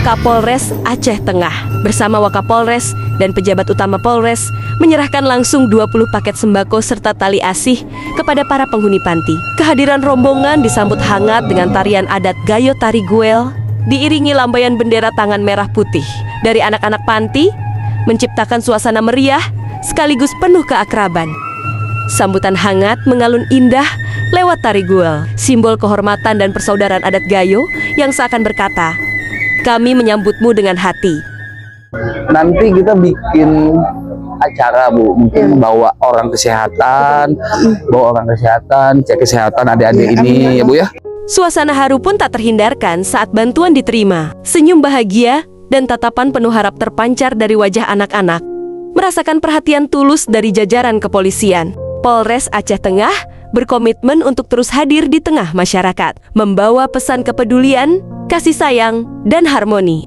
Kapolres Aceh Tengah bersama Wakapolres dan pejabat utama Polres menyerahkan langsung 20 paket sembako serta tali asih kepada para penghuni panti. Kehadiran rombongan disambut hangat dengan tarian adat Gayo Tari Guel, diiringi lambaian bendera tangan merah putih dari anak-anak panti, menciptakan suasana meriah sekaligus penuh keakraban. Sambutan hangat mengalun indah lewat tari guel, simbol kehormatan dan persaudaraan adat Gayo yang seakan berkata, "Kami menyambutmu dengan hati." Nanti kita bikin acara, Bu, mungkin bawa orang kesehatan, cek kesehatan adik-adik ini, ya Bu ya. Suasana haru pun tak terhindarkan saat bantuan diterima. Senyum bahagia dan tatapan penuh harap terpancar dari wajah anak-anak. Merasakan perhatian tulus dari jajaran kepolisian, Polres Aceh Tengah berkomitmen untuk terus hadir di tengah masyarakat, membawa pesan kepedulian, kasih sayang, dan harmoni.